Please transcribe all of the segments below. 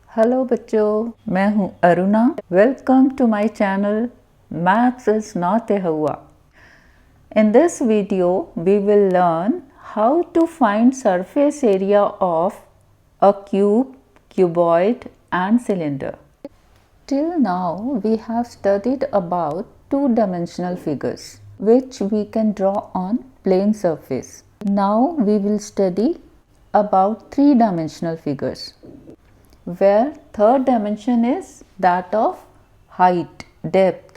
Hello बच्चों, मैं हूँ Aruna. Welcome to my channel maths is not a हुआ। In this video, we will learn how to find surface area of a cube, cuboid and cylinder. Till now, we have studied about two-dimensional figures which we can draw on plane surface. Now we will study about three-dimensional figures, where third dimension is that of height, depth.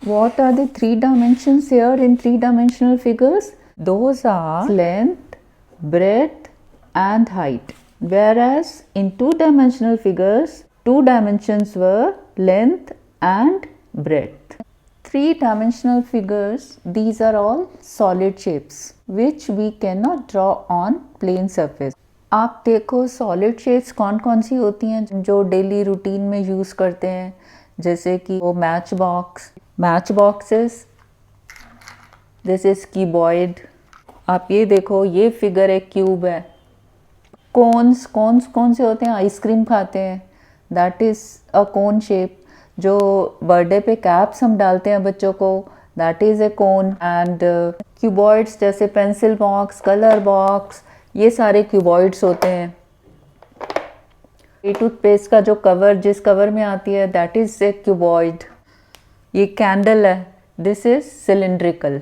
What are the three dimensions here in three-dimensional figures? Those are length, breadth and height. Whereas in two-dimensional figures, two dimensions were length and breadth. Three-dimensional figures, these are all solid shapes which we cannot draw on plane surface. आप देखो solid shapes कौन कौन सी होती हैं जो daily routine में use करते हैं, जैसे कि वो मैच बॉक्सेस, दिस इज कीबॉइड। आप ये देखो, ये फिगर एक क्यूब है। कोन्स कौन से होते हैं? आइसक्रीम खाते हैं, that is a cone shape. जो बर्थडे पे कैप्स हम डालते हैं बच्चों को, that is a cone. And cuboids जैसे पेंसिल बॉक्स, कलर बॉक्स, ये सारे क्यूबॉइड्स होते हैं। ये टूथपेस्ट का जो कवर जिस कवर में आती है, दैट इज़ ए क्यूबॉइड। ये कैंडल है, दिस इज सिलिंड्रिकल।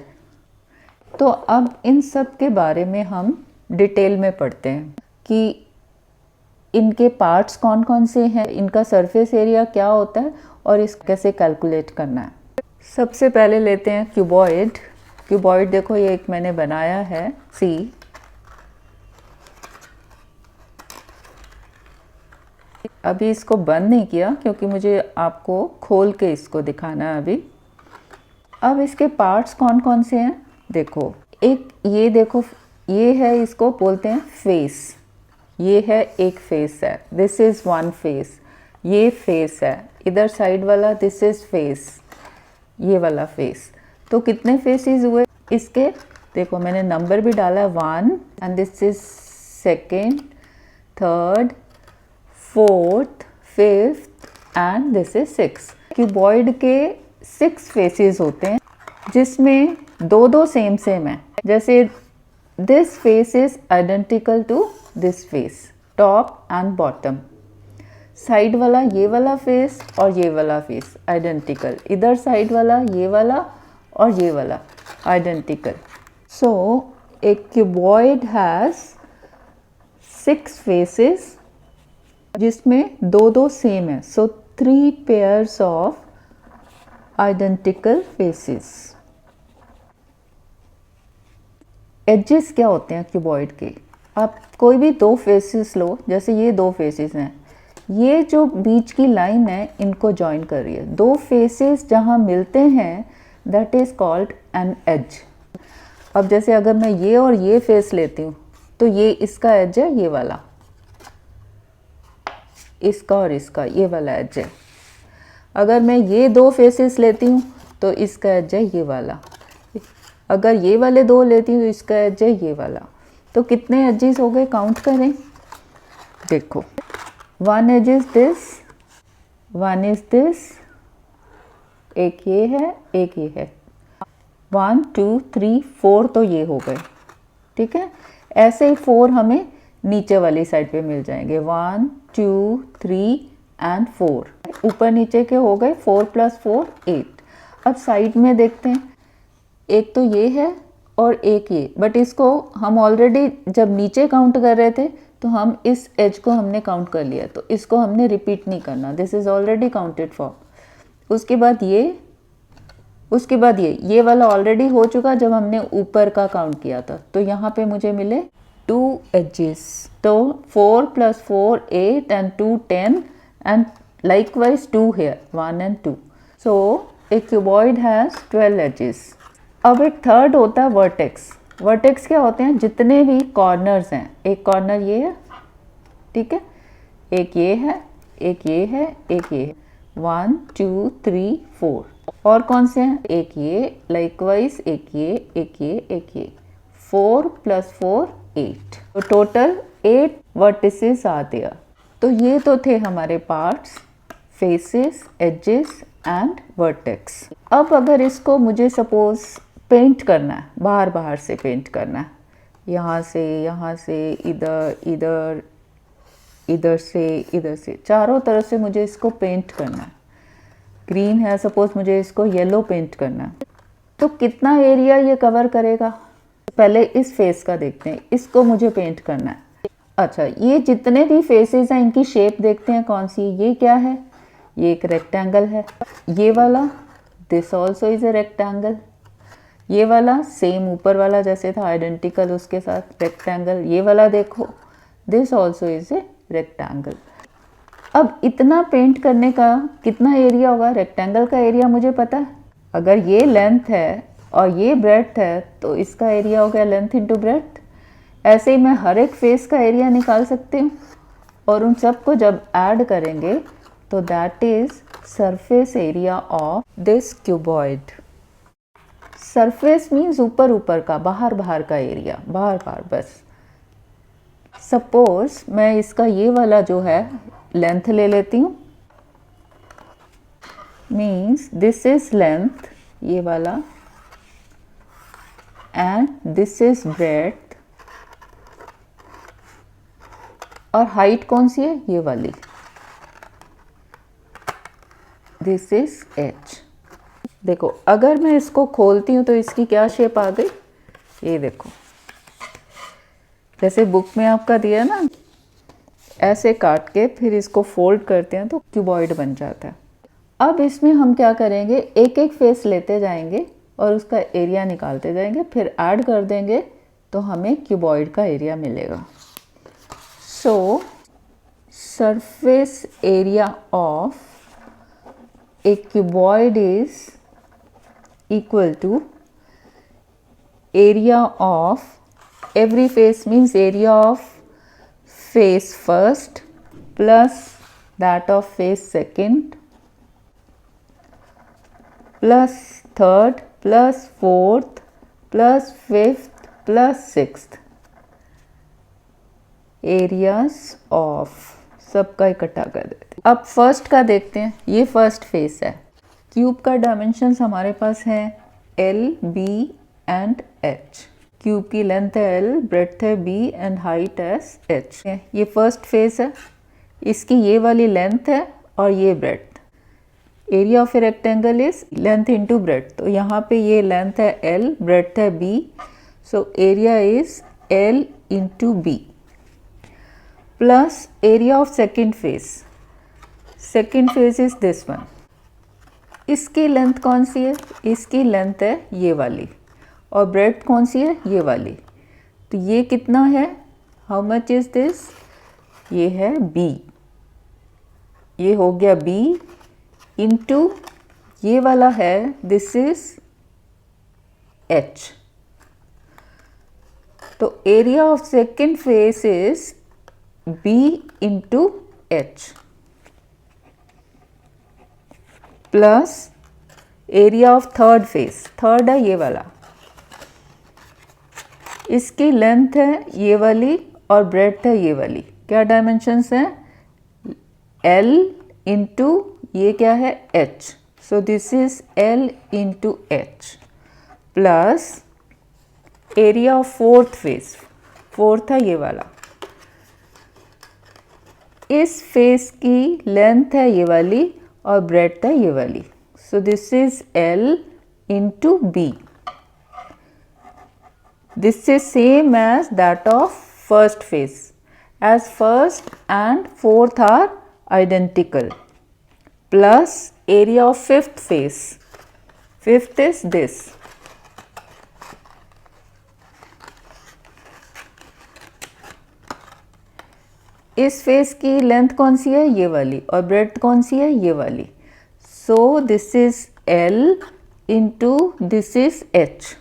तो अब इन सब के बारे में हम डिटेल में पढ़ते हैं कि इनके पार्ट्स कौन कौन से हैं, इनका सरफेस एरिया क्या होता है और इस कैसे कैलकुलेट करना है। सबसे पहले लेते हैं क्यूबॉइड देखो, ये एक मैंने बनाया है सी। अभी इसको बंद नहीं किया क्योंकि मुझे आपको खोल के इसको दिखाना है अभी। अब इसके पार्ट्स कौन कौन से हैं देखो। एक ये देखो, ये है, इसको बोलते हैं फेस। ये है एक फेस है, दिस इज़ वन फेस। ये फेस है इधर साइड वाला, दिस इज़ फेस, ये वाला फेस। तो कितने फेसेस हुए इसके? देखो मैंने नंबर भी डाला है, 1 and this is second, third, fourth, fifth and this is 6। Cuboid के 6 फेसेस होते हैं जिसमें दो सेम है। जैसे this face is identical to this face, top and bottom. Side वाला ये वाला फेस और ये वाला फेस आइडेंटिकल, इधर साइड वाला ये वाला और ये वाला identical. So a cuboid has 6 faces जिसमें दो सेम है। So 3 pairs of identical faces. Edges क्या होते हैं क्यूबॉइड के? आप कोई भी 2 फेसेस लो, जैसे ये 2 फेसेस हैं, ये जो बीच की लाइन है इनको ज्वाइन कर रही है। 2 फेसेस जहाँ मिलते हैं that is called an edge. अब जैसे अगर मैं ये और ये फेस लेती हूँ तो ये इसका एज है, ये वाला इसका और इसका ये वाला एज है। अगर मैं ये 2 फेसेस लेती हूँ तो इसका एज है ये वाला। अगर ये वाले 2 लेती हूँ तो इसका एज है ये वाला। तो कितने एजेस हो गए, काउंट करें। देखो, 1 edge is this, 1 is this, एक ये है, एक ये है। 1 2 3 4 तो ये हो गए, ठीक है। ऐसे ही 4 हमें नीचे वाली साइड पे मिल जाएंगे, 1 2 3 एंड 4। ऊपर नीचे के हो गए, 4 + 4 8। अब साइड में देखते हैं, एक तो ये है और एक ये, बट इसको हम ऑलरेडी जब नीचे काउंट कर रहे थे तो हम इस एज को हमने काउंट कर लिया, तो इसको हमने रिपीट नहीं करना, this is already counted for. उसके बाद ये वाला ऑलरेडी हो चुका जब हमने ऊपर का काउंट किया था। तो यहाँ पे मुझे मिले 2 एजेस। तो 4 + 4 8 and 2 10 and likewise 2 here, 1 and 2. So a cuboid has 12 edges. अब एक थर्ड होता है वर्टेक्स। वर्टेक्स क्या होते हैं? जितने भी कॉर्नर्स हैं, एक कॉर्नर ये है, ठीक है, एक ये है, एक ये है, एक ये है, 1 2 3 4। और कौन से हैं? एक ये, लाइकवाइज एक ये, एक ये, एक ये। 4 + 4 8। तो टोटल 8 वर्टिसेस आर देयर। तो ये तो थे हमारे parts, faces, edges and vertex. अब अगर इसको मुझे सपोज पेंट करना है, बाहर बाहर से पेंट करना है, यहाँ से इधर इधर, इधर से, चारों तरफ से मुझे इसको पेंट करना है। ग्रीन है, सपोज मुझे इसको येलो पेंट करना है, तो कितना एरिया ये कवर करेगा? पहले इस फेस का देखते हैं, इसको मुझे पेंट करना है। अच्छा, ये जितने भी फेसेस हैं इनकी शेप देखते हैं कौन सी। ये क्या है? ये एक रेक्टेंगल है। ये वाला, this also is a rectangle. ये वाला सेम ऊपर वाला जैसे था, आइडेंटिकल उसके साथ रेक्टेंगल। ये वाला देखो, this also is a rectangle. अब इतना पेंट करने का कितना एरिया होगा? रेक्टेंगल का एरिया मुझे पता है, अगर ये लेंथ है और ये ब्रेड्थ है तो इसका एरिया हो गया लेंथ इंटू ब्रेड्थ। ऐसे ही मैं हर एक फेस का एरिया निकाल सकती हूँ, और उन सबको जब ऐड करेंगे तो that is surface area of this cuboid. Surface means ऊपर ऊपर का, बाहर बाहर का एरिया, बाहर बाहर बस। सपोज मैं इसका ये वाला जो है लेंथ ले लेती हूँ, मीन्स दिस इज लेंथ, ये वाला, एंड दिस इज ब्रेड्थ, और हाइट कौन सी है? ये वाली, दिस इज एच। देखो अगर मैं इसको खोलती हूँ तो इसकी क्या शेप आ गई? ये देखो, जैसे बुक में आपका दिया ना, ऐसे काट के फिर इसको फोल्ड करते हैं तो क्यूबॉइड बन जाता है। अब इसमें हम क्या करेंगे, एक एक फेस लेते जाएंगे और उसका एरिया निकालते जाएंगे, फिर ऐड कर देंगे तो हमें क्यूबॉइड का एरिया मिलेगा। सो surface area of a cuboid is equal to area of every face, means area of face first plus that of face second plus third plus fourth plus fifth plus sixth, areas of सबका इकट्ठा कर देते हैं। अब first का देखते हैं, ये फर्स्ट फेस है। क्यूब का डायमेंशंस हमारे पास है L, B and H। Cube की लेंथ है L, ब्रेड्थ है B एंड हाइट है H। ये फर्स्ट फेस है, इसकी ये वाली लेंथ है और ये breadth. Area of a rectangle is length into breadth, तो यहाँ पे ये लेंथ है L, ब्रेड्थ है B, so area is L into B plus area of second face. Second face is this one. इसकी लेंथ कौन सी है? इसकी लेंथ है ये वाली, और ब्रेड्थ कौन सी है? ये वाली। तो ये कितना है? How much is this? ये है B। ये हो गया B इंटू ये वाला है, दिस इज H। तो area of second face is B into H plus area of third phase. Third है ये वाला, इसकी लेंथ है ये वाली और ब्रेड्थ है ये वाली। क्या डायमेंशंस हैं? L इंटू ये क्या है? H। So this is L into H plus area of fourth face. Fourth है ये वाला, इस फेस की लेंथ है ये वाली और ब्रेड्थ है ये वाली। So this is L into B। This is same as that of first face, as first and fourth are identical, plus area of fifth face. Fifth is this, इस face की length कौन सी है? ये वाली, और ब्रेड्थ कौन सी है? ये वाली। So this is L into this is H।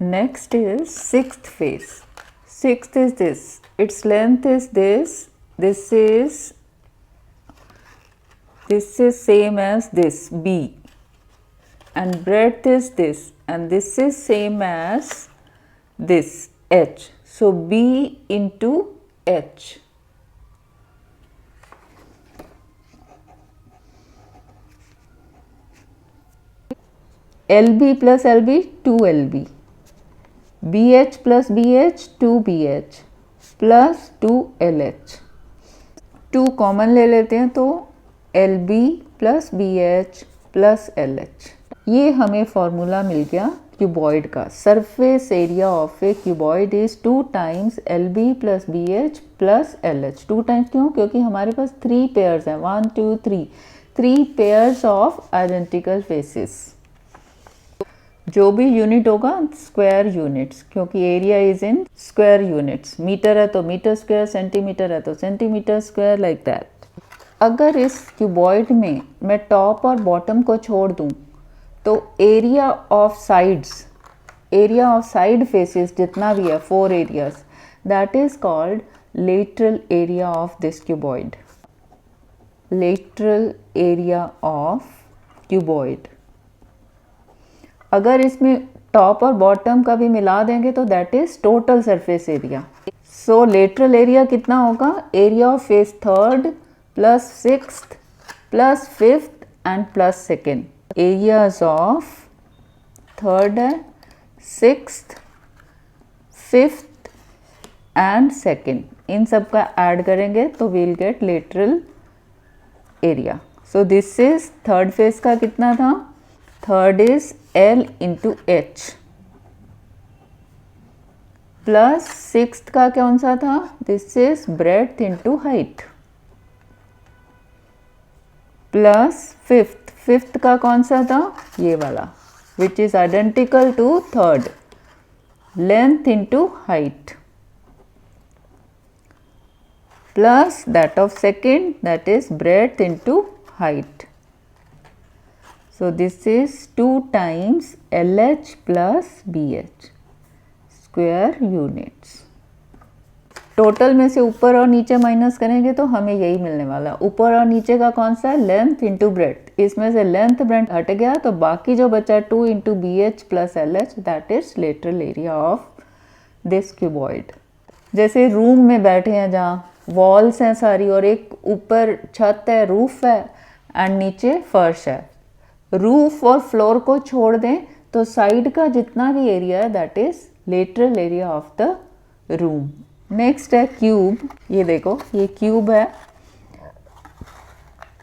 Next is sixth face. Sixth is this, its length is this, this is same as this B, and breadth is this, and this is same as this H. So B into H. LB plus LB 2LB, BH plus BH 2BH plus 2LH. 2 common ले लेते हैं तो LB plus BH plus LH. ये हमें formula मिल गया cuboid का. Surface area of A cuboid is 2 times LB plus BH plus LH. 2 times क्यों? क्योंकि हमारे पास 3 पेयर्स हैं. 1 2 3 पेयर्स ऑफ आइडेंटिकल फेसेस. जो भी यूनिट होगा स्क्वायर यूनिट्स, क्योंकि area is in square units. Metre है तो मीटर स्क्वायर, सेंटीमीटर है तो सेंटीमीटर स्क्वायर, लाइक दैट. अगर इस क्यूबॉइड में मैं टॉप और बॉटम को छोड़ दूं तो एरिया ऑफ साइड फेसेस जितना भी है 4 areas, that is called lateral area of this cuboid. Lateral area of cuboid. अगर इसमें टॉप और बॉटम का भी मिला देंगे तो that is total surface area. So lateral area कितना होगा? Area of face third plus sixth plus fifth and plus second. Areas of third है, सिक्स्थ, फिफ्थ एंड सेकेंड, इन सब का ऐड करेंगे तो we'll get lateral area. So this is third face का कितना था? Third is L into H plus sixth का कौन सा था? This is breadth into height. Plus fifth का कौन सा था? ये वाला, which is identical to third, length into height. Plus that of second, that is breadth into height. So this is 2 times LH plus BH square units. Total में से ऊपर और नीचे माइनस करेंगे तो हमें यही मिलने वाला. ऊपर और नीचे का कौन सा है? Length into breadth. इसमें से लेंथ ब्रेड्थ हट गया तो बाकी जो बचा 2 into BH plus LH, that is lateral area of this cuboid. जैसे रूम में बैठे हैं जहाँ वॉल्स हैं सारी और एक ऊपर छत है, रूफ है एंड नीचे फर्श है. रूफ और फ्लोर को छोड़ दें तो साइड का जितना भी एरिया है that is lateral area of the room. Next है क्यूब. ये देखो, ये क्यूब है,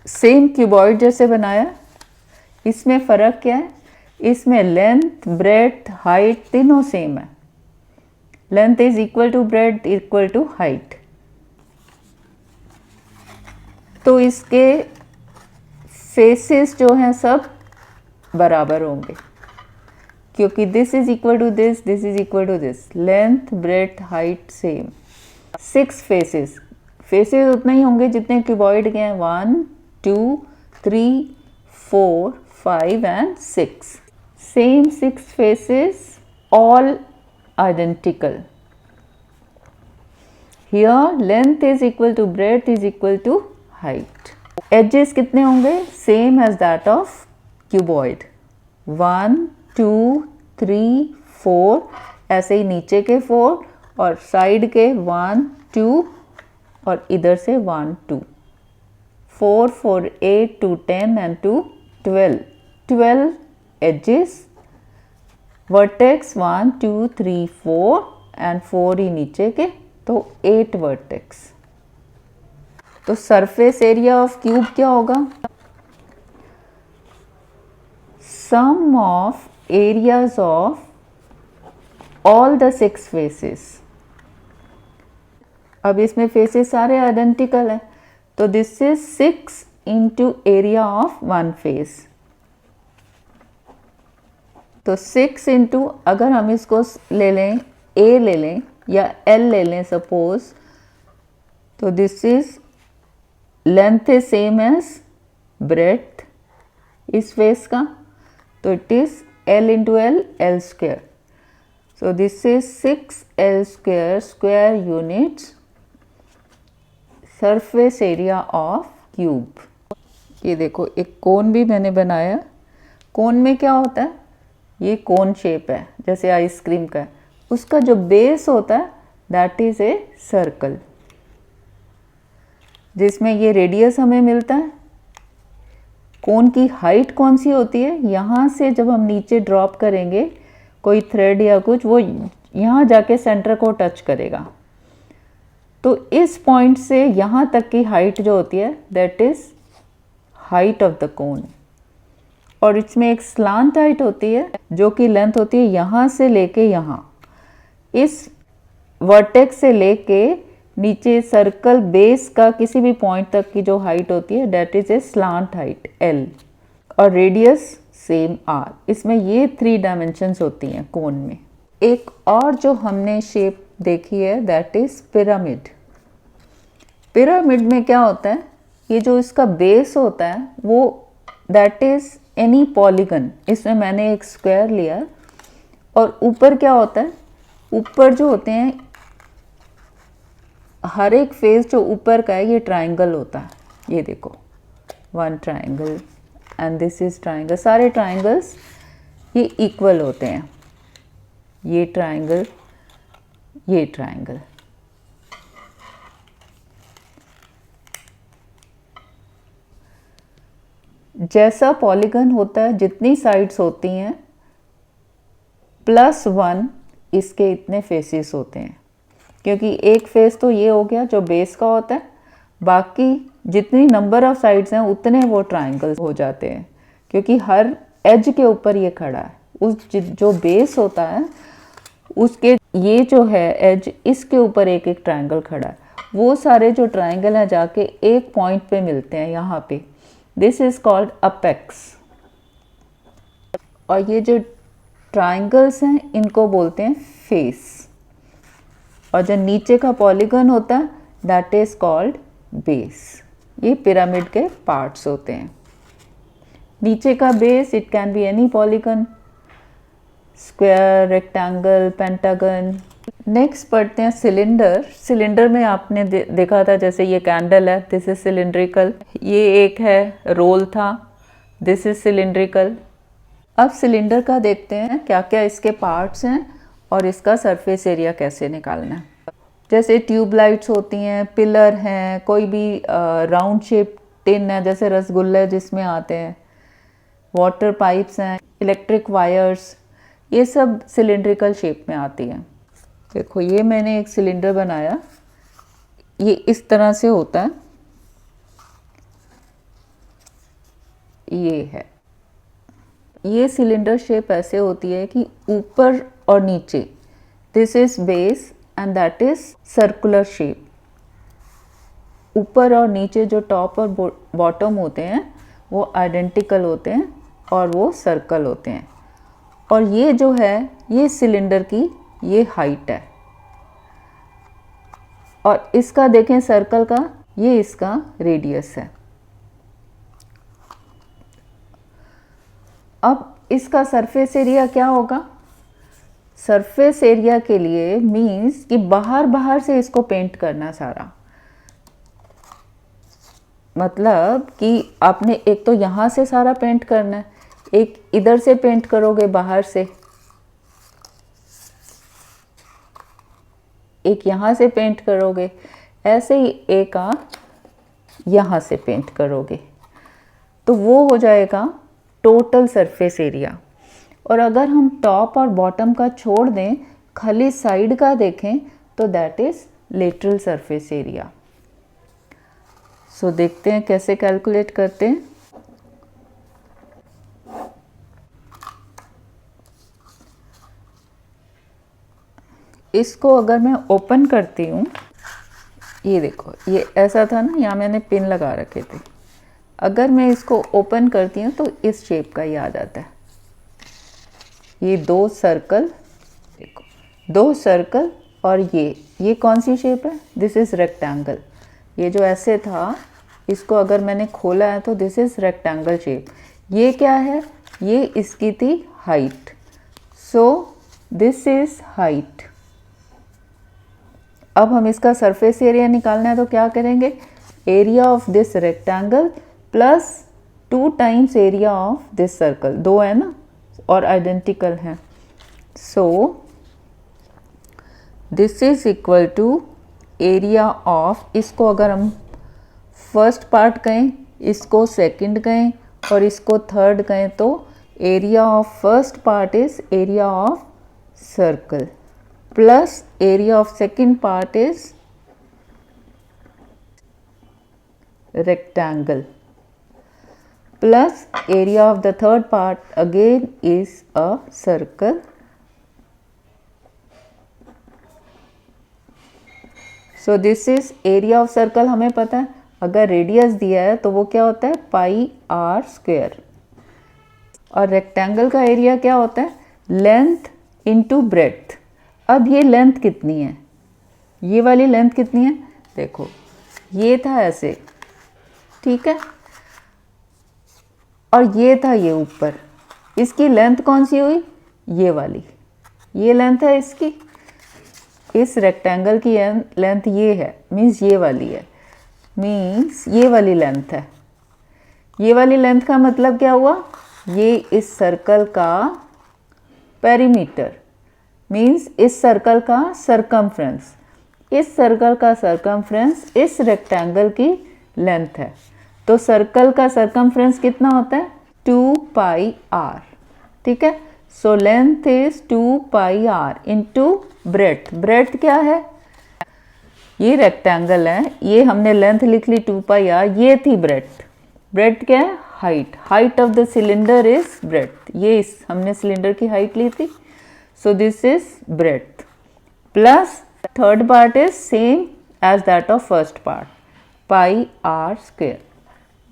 सेम क्यूबॉइड जैसे बनाया. इसमें फ़र्क क्या है? इसमें लेंथ, ब्रेड्थ, हाइट तीनों सेम है. Length is equal to breadth equal to height. तो इसके फेसेस जो हैं सब बराबर होंगे क्योंकि this is equal to this is equal to this. Length, breadth, height same. 6 faces उतने ही होंगे जितने क्यूबॉइड के हैं. 1 2 3 4 5 and 6. Same 6 faces, all identical. Here length is equal to breadth is equal to height. Edges कितने होंगे? Same as that of cuboid. 1 2 3 4, ऐसे ही नीचे के 4 और साइड के 1 2 और इधर से 1 2. 4 4 8 2 10 एंड 2 12 एजेस. वर्टेक्स 1 2 3 4 एंड 4 ही नीचे के, तो 8 वर्टेक्स. तो सरफेस एरिया ऑफ क्यूब क्या होगा? Sum of areas of all the 6 faces. अब इसमें फेसेस सारे आइडेंटिकल हैं तो this is 6 into area of 1 face. तो 6 इंटू, अगर हम इसको ले लें, A ले लें या L ले लें सपोज, तो this is length is same as breadth इस फेस का, तो it is L into L square. So this is 6L square square units surface area of cube. ये देखो, एक कोन भी मैंने बनाया. कोन में क्या होता है? ये कोन शेप है जैसे आइसक्रीम का है. उसका जो बेस होता है दैट इज़ ए सर्कल, जिसमें ये रेडियस हमें मिलता है। कोन की हाइट कौन सी होती है, यहाँ से जब हम नीचे ड्रॉप करेंगे कोई थ्रेड या कुछ, वो यहाँ जाके सेंटर को टच करेगा। तो इस पॉइंट से यहाँ तक की हाइट जो होती है that is height of the cone. और इसमें एक स्लांट हाइट होती है जो कि लेंथ होती है यहाँ से लेके यहाँ, इस वर्टेक्स से लेके नीचे सर्कल बेस का किसी भी पॉइंट तक की जो हाइट होती है that is a slant height L, और रेडियस सेम R। इसमें ये 3 डायमेंशंस होती हैं कोन में। एक और जो हमने शेप देखी है दैट इज पिरामिड। पिरामिड में क्या होता है, ये जो इसका बेस होता है वो दैट इज एनी पॉलीगन। इसमें मैंने एक स्क्वायर लिया, और ऊपर क्या होता है, ऊपर जो होते हैं हर एक फेस जो ऊपर का है ये ट्राइंगल होता है। ये देखो, 1 triangle and this is triangle. सारे ट्राइंगल्स ये इक्वल होते हैं, ये ट्राइंगल, ये ट्राइंगल। जैसा पॉलीगन होता है, जितनी साइड्स होती हैं +1 इसके इतने फेसेस होते हैं, क्योंकि एक फेस तो ये हो गया जो बेस का होता है, बाकी जितनी नंबर ऑफ साइड्स हैं उतने वो ट्राइंगल्स हो जाते हैं, क्योंकि हर एज के ऊपर ये खड़ा है। उस जो बेस होता है उसके ये जो है एज, इसके ऊपर एक एक ट्राइंगल खड़ा है। वो सारे जो ट्राइंगल हैं जाके एक पॉइंट पे मिलते हैं यहाँ पे, दिस इज कॉल्ड अपेक्स। और ये जो ट्राइंगल्स हैं इनको बोलते हैं फेस। और जो नीचे का पॉलीगन होता है दैट इज कॉल्ड बेस। ये पिरामिड के पार्ट्स होते हैं। नीचे का base it can be any polygon, square, rectangle, pentagon. Next पढ़ते हैं सिलेंडर। सिलेंडर में आपने देखा था जैसे ये कैंडल है, दिस इज सिलेंड्रिकल। ये एक है रोल था, दिस इज सिलेंड्रिकल। अब सिलेंडर का देखते हैं क्या क्या इसके पार्ट्स हैं और इसका सरफेस एरिया कैसे निकालना है। जैसे ट्यूबलाइट्स होती हैं, पिलर हैं, कोई भी राउंड शेप टिन है जैसे रसगुल्ले जिसमें आते हैं, वाटर पाइप्स हैं, इलेक्ट्रिक वायर्स, ये सब सिलेंड्रिकल शेप में आती हैं। देखो ये मैंने एक सिलेंडर बनाया, ये इस तरह से होता है, ये है। ये सिलेंडर शेप ऐसे होती है कि ऊपर और नीचे, this is base and that is circular shape. ऊपर और नीचे जो टॉप और बॉटम होते हैं वो आइडेंटिकल होते हैं और वो सर्कल होते हैं। और ये जो है ये सिलेंडर की ये हाइट है, और इसका देखें सर्कल का, ये इसका रेडियस है। अब इसका सरफेस एरिया क्या होगा? सरफेस एरिया के लिए मीन्स कि बाहर बाहर से इसको पेंट करना सारा, मतलब कि आपने एक तो यहाँ से सारा पेंट करना है, एक इधर से पेंट करोगे बाहर से, एक यहाँ से पेंट करोगे, ऐसे ही एक आप यहाँ से पेंट करोगे, तो वो हो जाएगा टोटल सरफेस एरिया। और अगर हम टॉप और बॉटम का छोड़ दें, खाली साइड का देखें तो that is lateral surface area. So देखते हैं कैसे कैलकुलेट करते हैं। इसको अगर मैं ओपन करती हूँ, ये देखो ये ऐसा था ना, यहाँ मैंने पिन लगा रखे थे। अगर मैं इसको ओपन करती हूँ तो इस शेप का ही आ जाता है। ये 2 सर्कल, देखो 2 सर्कल, और ये कौन सी शेप है? This is rectangle. ये जो ऐसे था इसको अगर मैंने खोला है तो दिस इज़ रेक्टेंगल शेप। ये क्या है? ये इसकी थी height, so this is height. अब हम इसका सरफेस एरिया निकालना है तो क्या करेंगे? Area of this rectangle plus 2 times area of this circle. 2 है ना और आइडेंटिकल हैं, so this is equal to area of, इसको अगर हम फर्स्ट पार्ट कहें, इसको सेकंड कहें और इसको थर्ड कहें, तो area of first part is area of circle plus area of second part is rectangle plus area of the third part again is a circle. So this is area of circle. हमें पता है अगर radius दिया है तो वो क्या होता है पाई आर स्क्वायर, और रेक्टेंगल का एरिया क्या होता है लेंथ इनटू ब्रेड्थ। अब ये लेंथ कितनी है, ये वाली लेंथ कितनी है, देखो ये था ऐसे, ठीक है, और ये था ये ऊपर, इसकी लेंथ कौन सी हुई, ये वाली, ये लेंथ है इसकी, इस रेक्टेंगल की लेंथ ये है, मीन्स ये वाली है, मीन्स ये वाली लेंथ है। ये वाली लेंथ का मतलब क्या हुआ, ये इस सर्कल का पेरीमीटर, मीन्स इस सर्कल का सरकमफ्रेंस, इस सर्कल का सरकमफ्रेंस इस रेक्टेंगल की लेंथ है। तो सर्कल का सरकमफ्रेंस कितना होता है 2 पाई आर, ठीक है। So length is 2 pi r into breadth, breadth क्या है, ये रेक्टेंगल है, ये हमने लेंथ लिख ली 2 पाई आर, ये थी ब्रेड्थ, ब्रेड्थ क्या है height, height of the cylinder is breadth, ये इस हमने सिलेंडर की हाइट ली थी, so this is breadth plus third part is same as that of first part pi r square.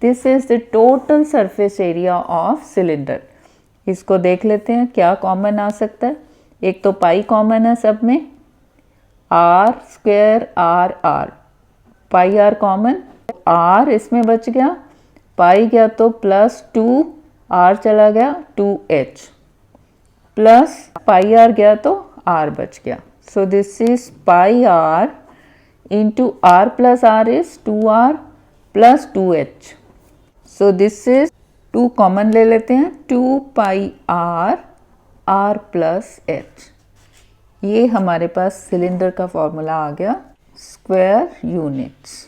This is the total surface area of cylinder. इसको देख लेते हैं क्या कॉमन आ सकता है, एक तो पाई कॉमन है सब में, r square r r, pi r common, r इसमें बच गया, पाई गया तो प्लस 2 आर चला गया 2h प्लस पाई आर गया तो आर बच गया। So this is pi r into r plus r is 2r plus 2h। So this is 2 common ले लेते हैं, 2 pi r r plus h, ये हमारे पास सिलेंडर का फॉर्मूला आ गया स्क्वायर यूनिट्स।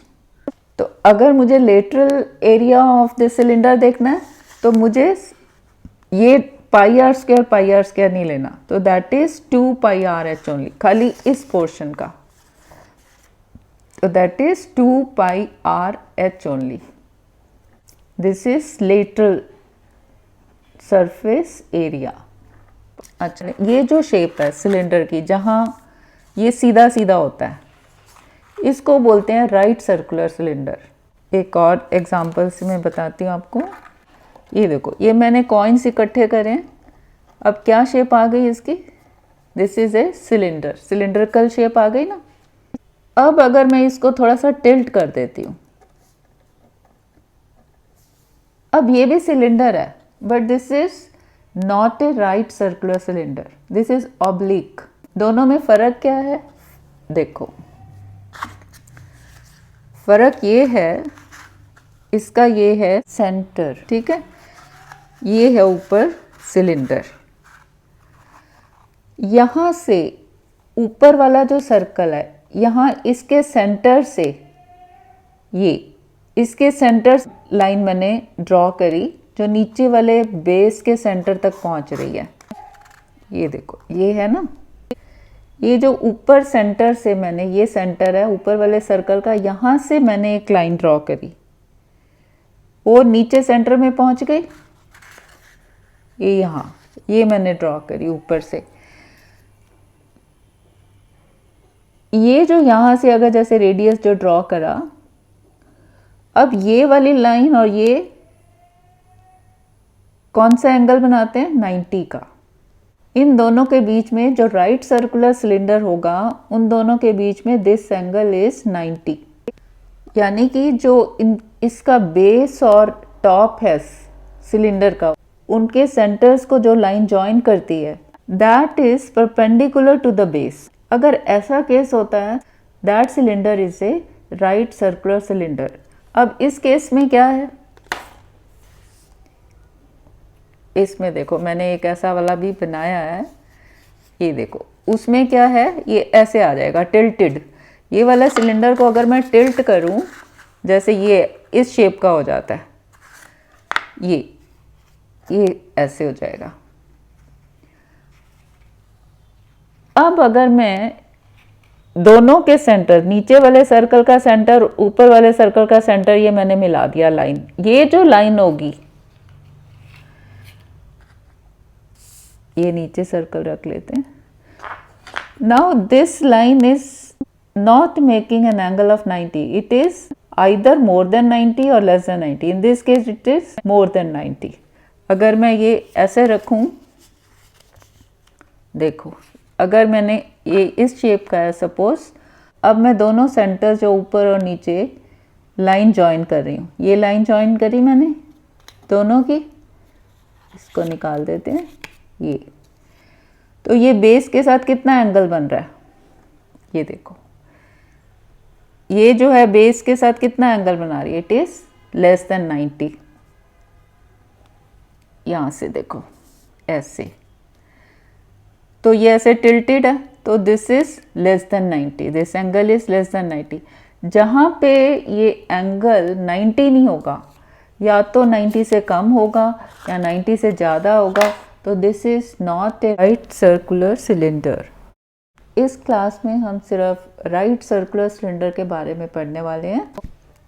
तो अगर मुझे lateral area of the cylinder देखना है तो मुझे ये पाई आर स्क्वायर नहीं लेना, तो that is 2 pi R H only, खाली इस पोर्शन का, तो that is 2 pi R H only. This is lateral surface area. अच्छा, ये जो शेप है सिलेंडर की जहाँ ये सीधा सीधा होता है, इसको बोलते हैं राइट सर्कुलर सिलेंडर। एक और एग्जांपल से मैं बताती हूँ आपको। ये देखो, ये मैंने कॉइन्स इकट्ठे करे हैं, अब क्या शेप आ गई इसकी, this is a cylinder, cylindrical shape आ गई ना। अब अगर मैं इसको थोड़ा सा टिल्ट कर देती हूँ, अब ये भी सिलेंडर है but this is not A right circular cylinder, this is oblique. दोनों में फर्क क्या है, देखो फर्क ये है, इसका ये है सेंटर, ठीक है, ये है ऊपर सिलेंडर, यहाँ से ऊपर वाला जो सर्कल है, यहाँ इसके सेंटर से ये इसके सेंटर लाइन मैंने ड्रॉ करी जो नीचे वाले बेस के सेंटर तक पहुँच रही है। ये देखो, ये है ना, ये जो ऊपर सेंटर से मैंने, ये सेंटर है ऊपर वाले सर्कल का, यहाँ से मैंने एक लाइन ड्रॉ करी, वो नीचे सेंटर में पहुँच गई, ये यहाँ, ये मैंने ड्रॉ करी ऊपर से। ये जो यहाँ से अगर जैसे रेडियस जो ड्रॉ करा, अब ये वाली लाइन और ये कौन सा एंगल बनाते हैं 90 का, इन दोनों के बीच में जो राइट सर्कुलर सिलेंडर होगा उन दोनों के बीच में दिस एंगल इज 90, यानी कि जो इसका बेस और टॉप है सिलेंडर का, उनके सेंटर्स को जो लाइन जॉइन करती है that is perpendicular to the base. अगर ऐसा केस होता है that cylinder is a right circular cylinder. अब इस केस में क्या है, इसमें देखो मैंने एक ऐसा वाला भी बनाया है, ये देखो उसमें क्या है, ये ऐसे आ जाएगा टिल्टेड। ये वाला सिलेंडर को अगर मैं टिल्ट करूं, जैसे ये इस शेप का हो जाता है, ये ऐसे हो जाएगा। अब अगर मैं दोनों के सेंटर, नीचे वाले सर्कल का सेंटर, ऊपर वाले सर्कल का सेंटर, ये मैंने मिला दिया लाइन। ये जो लाइन होगी, ये नीचे सर्कल रख लेते हैं। Now this line is not making an angle of 90. It is either more than 90 or less than 90. In this case it is more than 90. अगर मैं ये ऐसे रखूं, देखो अगर मैंने ये इस शेप का है सपोज, अब मैं दोनों सेंटर जो ऊपर और नीचे लाइन ज्वाइन कर रही हूँ, ये लाइन ज्वाइन करी मैंने दोनों की, इसको निकाल देते हैं। ये तो ये बेस के साथ कितना एंगल बन रहा है, ये देखो, ये जो है बेस के साथ कितना एंगल बना रही है, इट इज लेस देन 90। यहां से देखो ऐसे, तो ये ऐसे टिल्टेड है, तो this is less than 90, this angle is less than 90। जहां पे ये एंगल 90 नहीं होगा, या तो 90 से कम होगा या 90 से ज़्यादा होगा, तो this is not A right circular cylinder. इस क्लास में हम सिर्फ राइट सर्कुलर सिलेंडर के बारे में पढ़ने वाले हैं।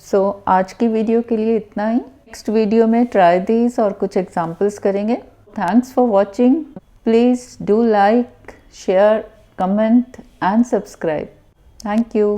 सो आज की वीडियो के लिए इतना ही। नेक्स्ट वीडियो में ट्राई दीज और कुछ एग्जांपल्स करेंगे। Thanks for watching. Please do like, share, comment and subscribe. Thank you.